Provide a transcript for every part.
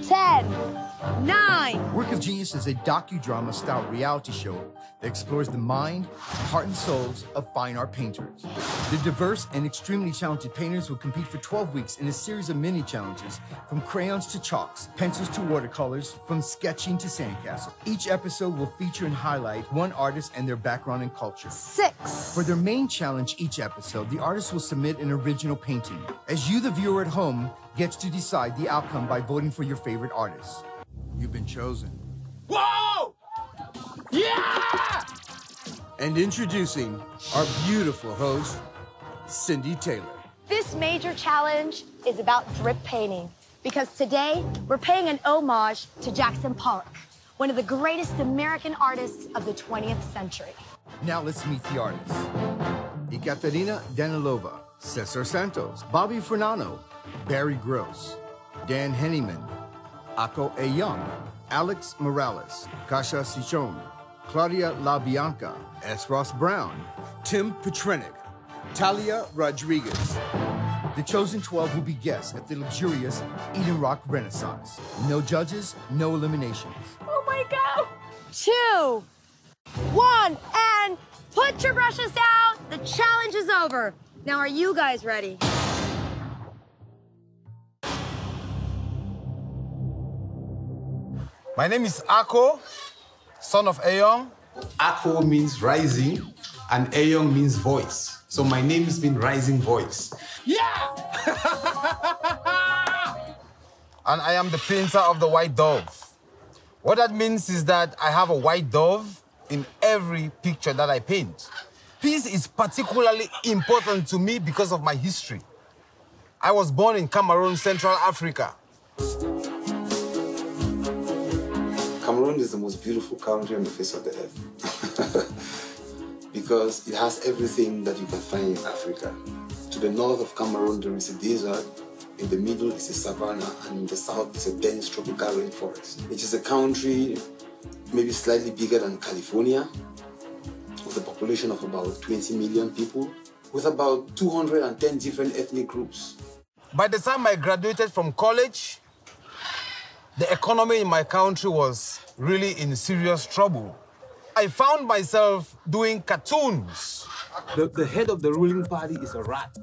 10, 9. Work of Genius is a docudrama-style reality show that explores the mind, heart, and souls of fine art painters. The diverse and extremely talented painters will compete for 12 weeks in a series of mini-challenges, from crayons to chalks, pencils to watercolors, from sketching to sandcastle. Each episode will feature and highlight one artist and their background and culture. 6. For their main challenge each episode, the artist will submit an original painting, as you, the viewer at home, gets to decide the outcome by voting for your favorite artist. You've been chosen. Whoa! Yeah! And introducing our beautiful host, Cindy Taylor. This major challenge is about drip painting, because today we're paying an homage to Jackson Pollock, one of the greatest American artists of the 20th century. Now let's meet the artists. Ekaterina Danilova, Cesar Santos, Bobby Fernando, Barry Gross, Dan Henigman, Ako A. Young, Alex Morales, Kasia Sichon, Claudia LaBianca, S. Ross Brown, Tim Petrenick, Talia Rodriguez. The chosen 12 will be guests at the luxurious Eden Rock Renaissance. No judges, no eliminations. Oh my God! 2, 1, and put your brushes down. The challenge is over. Now, are you guys ready? My name is Ako, son of Aeon. Ako means rising, and Aeon means voice. So my name has been Rising Voice. Yeah! And I am the painter of the white dove. What that means is that I have a white dove in every picture that I paint. Peace is particularly important to me because of my history. I was born in Cameroon, Central Africa. Cameroon is the most beautiful country on the face of the earth because it has everything that you can find in Africa. To the north of Cameroon, there is a desert. In the middle is a savanna, and in the south is a dense tropical rainforest. It is a country maybe slightly bigger than California, with a population of about 20 million people, with about 210 different ethnic groups. By the time I graduated from college, the economy in my country was really in serious trouble. I found myself doing cartoons. The head of the ruling party is a rat,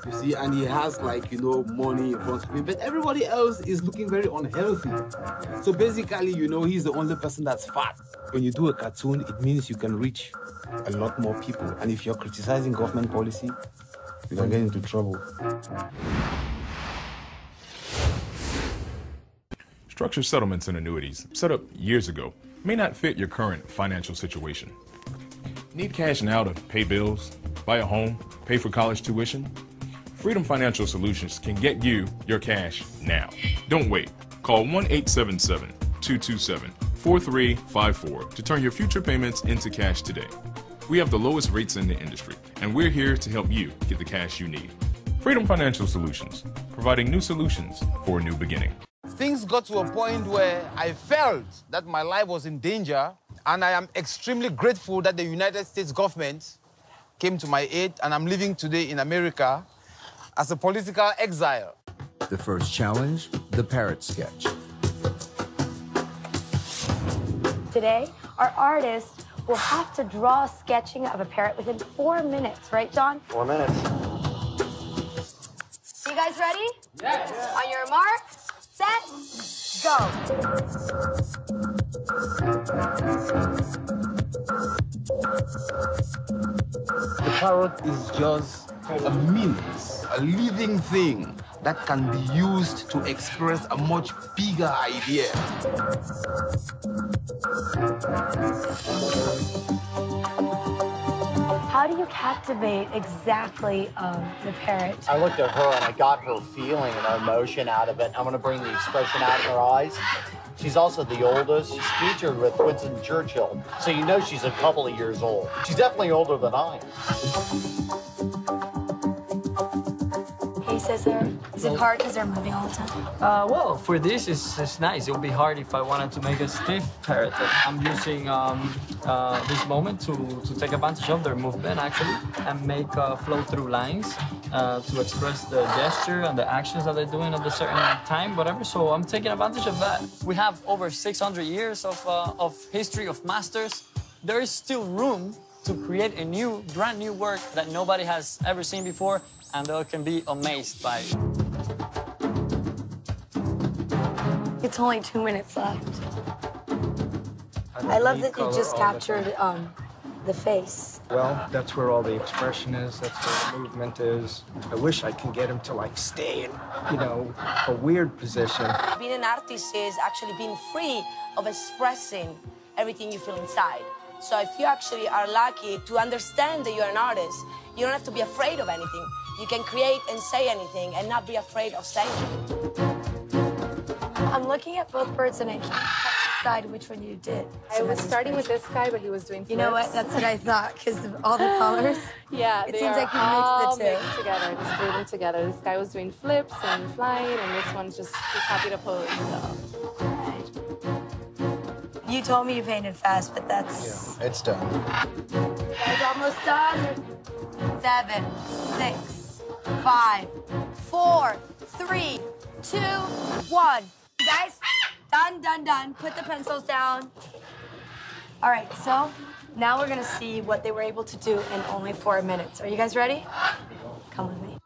you see, and he has, like, you know, money in front of him, but everybody else is looking very unhealthy. So basically, you know, he's the only person that's fat. When you do a cartoon, it means you can reach a lot more people. And if you're criticizing government policy, you can get into trouble. Structured settlements and annuities, set up years ago, may not fit your current financial situation. Need cash now to pay bills, buy a home, pay for college tuition? Freedom Financial Solutions can get you your cash now. Don't wait. Call 1-877-227-4354 to turn your future payments into cash today. We have the lowest rates in the industry, and we're here to help you get the cash you need. Freedom Financial Solutions, providing new solutions for a new beginning. Things got to a point where I felt that my life was in danger, and I am extremely grateful that the United States government came to my aid, and I'm living today in America as a political exile. The first challenge, the parrot sketch. Today, our artist will have to draw a sketching of a parrot within 4 minutes, right, John? 4 minutes. You guys ready? Yes. On your mark, set, go. The parrot is just a means, a living thing that can be used to express a much bigger idea. How do you captivate exactly the parrot? I looked at her and I got her feeling and her emotion out of it. I'm going to bring the expression out in her eyes. She's also the oldest. She's featured with Winston Churchill, so you know she's a couple of years old. She's definitely older than I am. Hey, Cesar, is it hard because they're moving all the time? Well, for this, it's nice. It would be hard if I wanted to make a stiff parrot. But I'm using this moment to take advantage of their movement, actually, and make flow-through lines. to express the gesture and the actions that they're doing at a certain time, whatever. So I'm taking advantage of that. We have over 600 years of history of masters. There is still room to create a new, brand new work that nobody has ever seen before, and they can be amazed by it. It's only 2 minutes left. I love that you just captured the face. Well, that's where all the expression is, that's where the movement is. I wish I can get him to, like, stay in, you know, a weird position. Being an artist is actually being free of expressing everything you feel inside. So if you actually are lucky to understand that you're an artist, you don't have to be afraid of anything. You can create and say anything and not be afraid of saying it. I'm looking at both birds and I can't decide which one you did. I was starting with this guy, but he was doing flips. You know what? That's what I thought, because of all the colors. Yeah, it they seems are like you all mixed the two. mixed together. I just threw them together. This guy was doing flips and flying, and this one's just he copied a pose. So. You told me you painted fast, but that's... Yeah, it's done. Guys, almost done. 7, 6, 5, 4, 3, 2, 1. You guys, done. Put the pencils down. All right, so now we're gonna see what they were able to do in only 4 minutes. Are you guys ready? Come with me.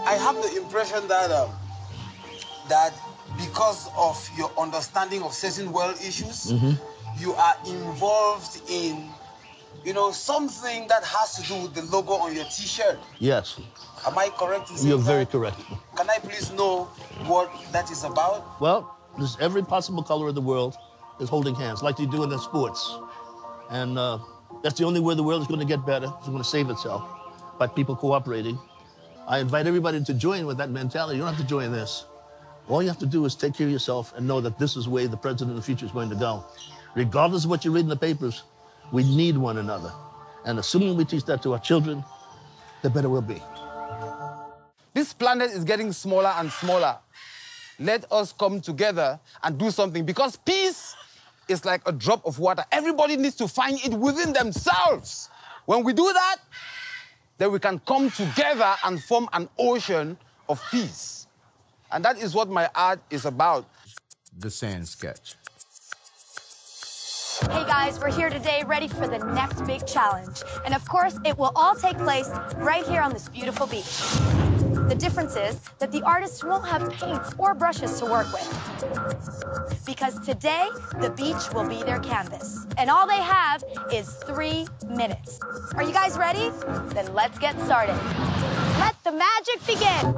I have the impression that that because of your understanding of certain world issues, you are involved in, you know, something that has to do with the logo on your T-shirt. Yes. Am I correct in saying You're that? very correct. Can I please know what that is about? Well, there's every possible color of the world is holding hands, like they do in the sports. And that's the only way the world is going to get better. It's going to save itself by people cooperating. I invite everybody to join with that mentality. You don't have to join this. All you have to do is take care of yourself and know that this is the way the president of the future is going to go. Regardless of what you read in the papers, we need one another. And the sooner we teach that to our children, the better we'll be. This planet is getting smaller and smaller. Let us come together and do something, because peace is like a drop of water. Everybody needs to find it within themselves. When we do that, then we can come together and form an ocean of peace. And that is what my art is about. The Sand Sketch. Hey guys, we're here today ready for the next big challenge. And of course, it will all take place right here on this beautiful beach. The difference is that the artists won't have paints or brushes to work with. Because today, the beach will be their canvas. And all they have is 3 minutes. Are you guys ready? Then let's get started. Let the magic begin.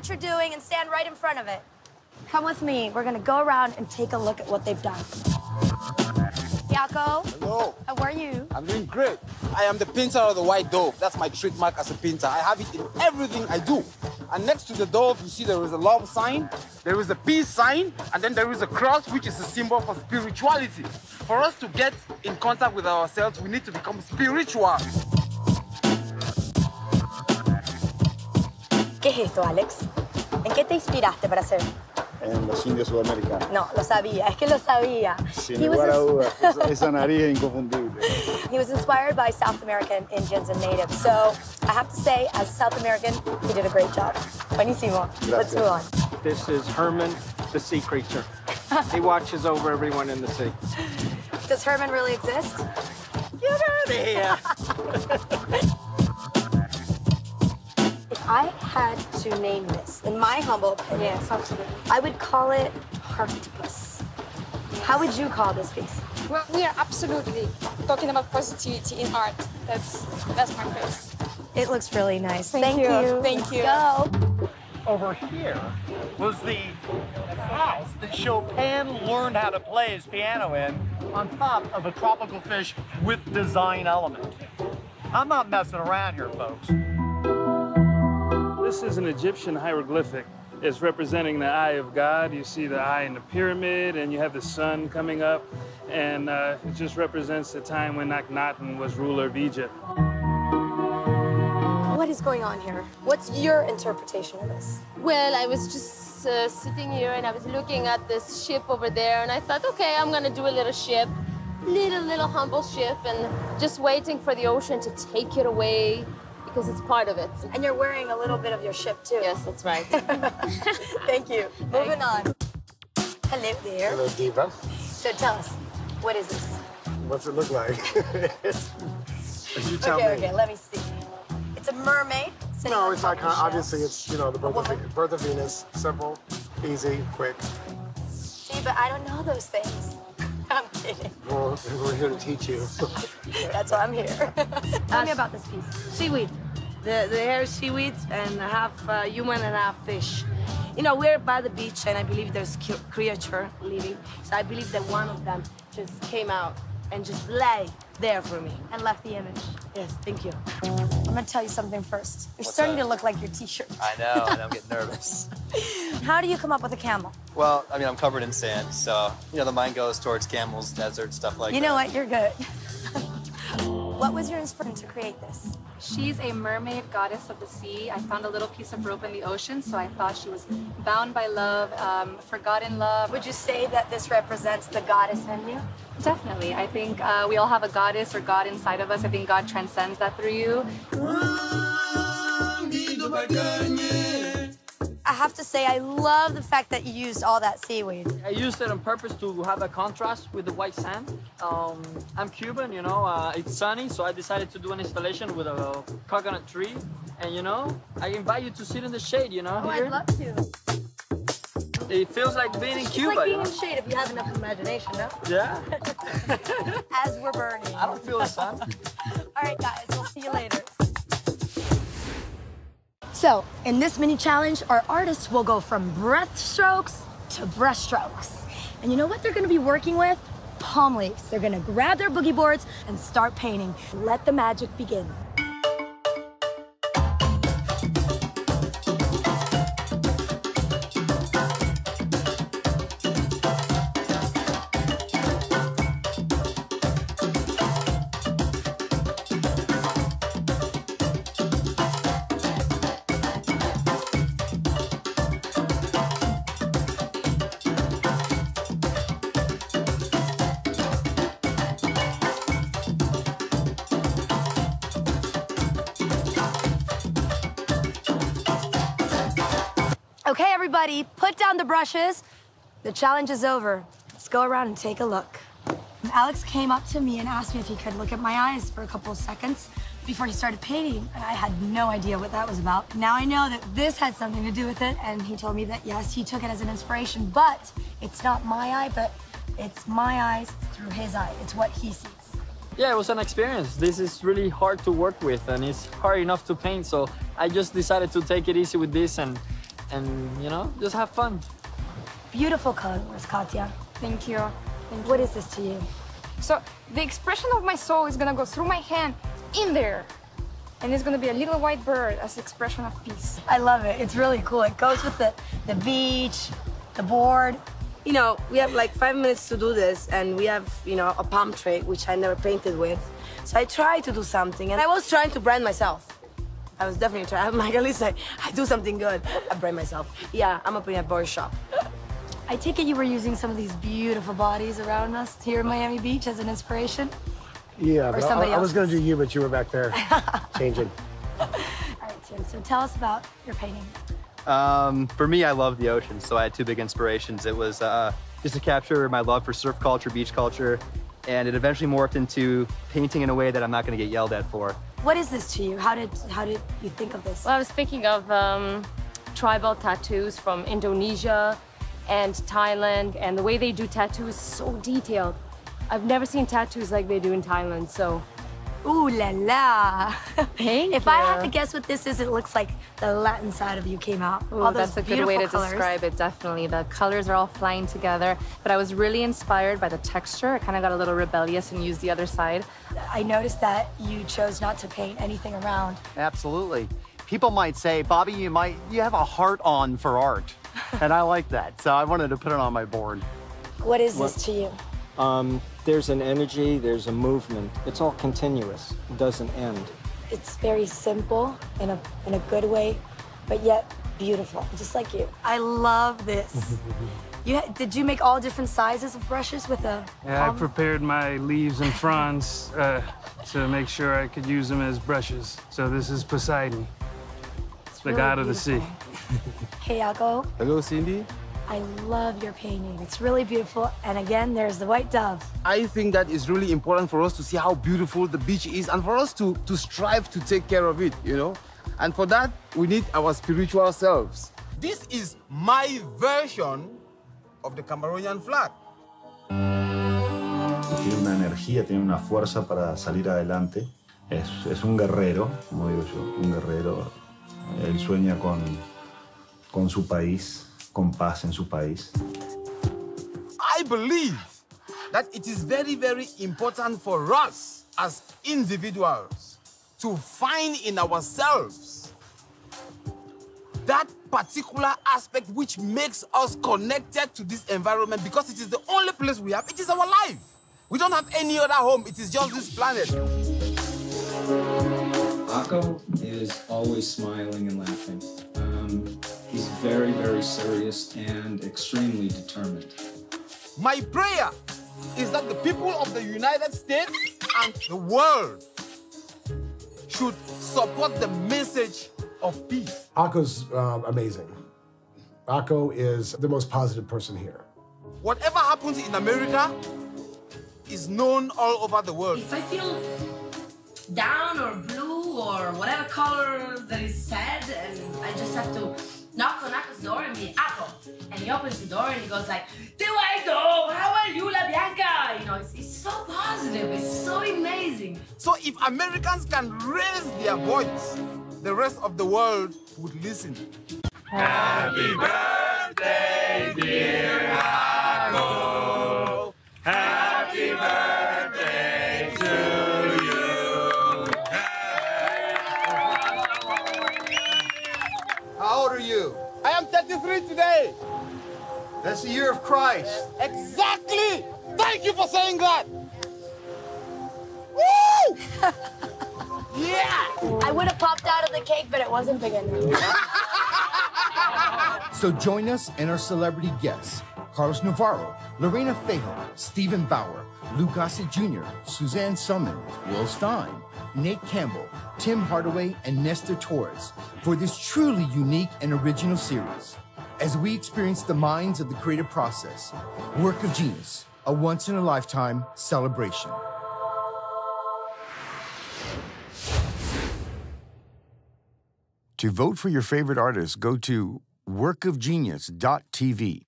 You're doing and stand right in front of it. Come with me. We're gonna go around and take a look at what they've done. The Akko. Hello. How are you? I'm doing great. I am the painter of the white dove. That's my trademark as a painter. I have it in everything I do. And next to the dove, you see there is a love sign, there is a peace sign, and then there is a cross, which is a symbol for spirituality. For us to get in contact with ourselves, we need to become spiritual. ¿Qué es esto, Alex? ¿En qué te inspiraste para hacer? En los indios sudamericanos. No, lo sabía, es que lo sabía. Sin lugar a dudas, esa nariz es inconfundible. He was inspired by South American Indians and natives, so I have to say, as a South American, he did a great job. Buenísimo. Let's move on. This is Herman, the sea creature. He watches over everyone in the sea. Does Herman really exist? Get out of here! If I had to name this, in my humble opinion, yes, absolutely, I would call it Heartopus. How would you call this piece? Well, we are absolutely talking about positivity in art. That's my face. It looks really nice. Thank you. Thank you. Go. Over here was the house that Chopin learned how to play his piano in on top of a tropical fish with design element. I'm not messing around here, folks. This is an Egyptian hieroglyphic. It's representing the eye of God. You see the eye in the pyramid, and you have the sun coming up, and it just represents the time when Akhenaten was ruler of Egypt. What is going on here? What's your interpretation of this? Well, I was just sitting here and I was looking at this ship over there, and I thought, okay, I'm gonna do a little ship, little humble ship, and just waiting for the ocean to take it away, because it's part of it. And you're wearing a little bit of your ship, too. Yes, that's right. Thank you. Moving on. Hello there. Hello, Diva. So tell us, what is this? What's it look like? You tell me. Okay, let me see. It's a mermaid. No, it's not. Obviously, it's, you know, the birth of Venus. Simple, easy, quick. See, but I don't know those things. I'm kidding. Well, we're here to teach you. That's why I'm here. Tell me about this piece. Seaweed. The hair is seaweed and half human and half fish. You know, we're by the beach and I believe there's creature living. So I believe that one of them just came out and just lay there for me. And left the image. Yes, thank you. I'm gonna tell you something first. You're starting to look like your t-shirt. I know, and I'm getting nervous. How do you come up with a camel? Well, I mean, I'm covered in sand, so, you know, the mind goes towards camels, desert, stuff like that. You know what? You're good. What was your inspiration to create this? She's a mermaid goddess of the sea. I found a little piece of rope in the ocean, so I thought she was bound by love, forgotten love. Would you say that this represents the goddess in you? Definitely. I think we all have a goddess or God inside of us. I think God transcends that through you. I have to say, I love the fact that you used all that seaweed. I used it on purpose to have a contrast with the white sand. I'm Cuban, you know, it's sunny, so I decided to do an installation with a coconut tree. And, you know, I invite you to sit in the shade, you know, here. I'd love to. It feels like being in Cuba. It's like being you know? in shade if you have enough imagination, no? Yeah. As we're burning. I don't feel the sun. All right, guys, we'll see you later. So, in this mini challenge, our artists will go from breathstrokes to brushstrokes. And you know what they're gonna be working with? Palm leaves. They're gonna grab their boogie boards and start painting. Let the magic begin. Okay, everybody, put down the brushes. The challenge is over. Let's go around and take a look. Alex came up to me and asked me if he could look at my eyes for a couple of seconds before he started painting, and I had no idea what that was about. Now I know that this had something to do with it, and he told me that, yes, he took it as an inspiration, but it's not my eye, but it's my eyes through his eye. It's what he sees. Yeah, it was an experience. This is really hard to work with, and it's hard enough to paint, so I just decided to take it easy with this and you know, just have fun. Beautiful colors, Katya. Thank you. What is this to you? So the expression of my soul is gonna go through my hand in there. And it's gonna be a little white bird as expression of peace. I love it. It's really cool. It goes with the beach, the board. You know, we have like 5 minutes to do this, and we have, you know, a palm tree, which I never painted with. So I tried to do something, and I was trying to brand myself. I was definitely trying. I'm like, at least I do something good. I brand myself. Yeah, I'm opening a board shop. I take it you were using some of these beautiful bodies around us here in Miami Beach as an inspiration? Yeah, Or but somebody I was going to else's. do you, but you were back there changing. All right, Tim, so tell us about your painting. For me, I love the ocean, so I had two big inspirations. It was just to capture my love for surf culture, beach culture, and it eventually morphed into painting in a way that I'm not going to get yelled at for. What is this to you? How did you think of this? Well, I was thinking of tribal tattoos from Indonesia and Thailand, and the way they do tattoos is so detailed. I've never seen tattoos like they do in Thailand, so. Ooh la la. Thank If you. I had to guess what this is, it looks like the Latin side of you came out. Ooh, All those that's a good way to beautiful colors. describe it, definitely. The colors are all flying together, but I was really inspired by the texture. I kind of got a little rebellious and used the other side. I noticed that you chose not to paint anything around. Absolutely. People might say, Bobby, you have a heart on for art. And I like that, so I wanted to put it on my board. What is this to you? There's an energy, there's a movement. It's all continuous. It doesn't end. It's very simple in a good way, but yet beautiful, just like you. I love this. Did you make all different sizes of brushes with a Yeah, I palm? prepared my leaves and fronds to make sure I could use them as brushes. So this is Poseidon, the really god of the sea. Hey, Alco. Hello, Cindy. I love your painting. It's really beautiful. And again, there's the white dove. I think that is really important for us to see how beautiful the beach is and for us to strive to take care of it, you know? And for that, we need our spiritual selves. This is my version of the Cameroonian flag. Tiene una energía, tiene una fuerza para salir adelante. Es un guerrero, como digo yo, un guerrero. Él sueña con su país, con paz en su país. I believe that it is very, very important for us as individuals to find in ourselves that particular aspect which makes us connected to this environment, because it is the only place we have. It is our life. We don't have any other home. It is just this planet. Akko is always smiling and laughing. He's very, very serious and extremely determined. My prayer is that the people of the United States and the world should support the message of peace. Akko's amazing. Akko is the most positive person here. Whatever happens in America is known all over the world. If I feel down or blue or whatever color that is sad, and I just have to knock on Akko's door and be Akko. And he opens the door and he goes like, "Te Guaido, how are you, La Bianca?" You know, it's so positive, it's so amazing. So if Americans can raise their voice, the rest of the world would listen. Happy birthday, dear Akko. Happy birthday to you. How old are you? I am 33 today. That's the year of Christ. Exactly. Thank you for saying that. Woo! Yeah. I would have popped out of the cake, but it wasn't big enough. So join us and our celebrity guests, Carlos Navarro, Lorena Fejo, Stephen Bauer, Lou Gossett Jr., Suzanne Summon, Will Stein, Nate Campbell, Tim Hardaway, and Nestor Torres for this truly unique and original series as we experience the minds of the creative process, work of genius, a once-in-a-lifetime celebration. To vote for your favorite artist, go to workofgenius.tv.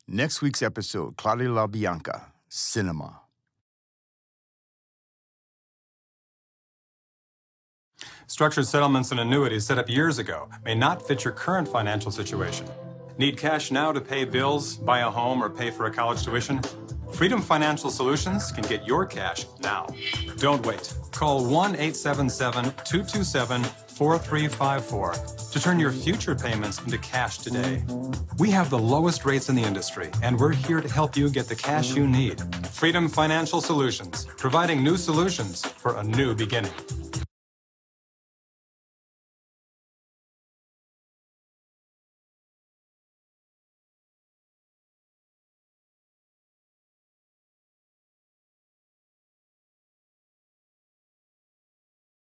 Next week's episode, Claudia La Bianca, Cinema. Structured settlements and annuities set up years ago may not fit your current financial situation. Need cash now to pay bills, buy a home, or pay for a college tuition? Freedom Financial Solutions can get your cash now. Don't wait. Call 1-877-227-4354 to turn your future payments into cash today. We have the lowest rates in the industry, and we're here to help you get the cash you need. Freedom Financial Solutions, providing new solutions for a new beginning.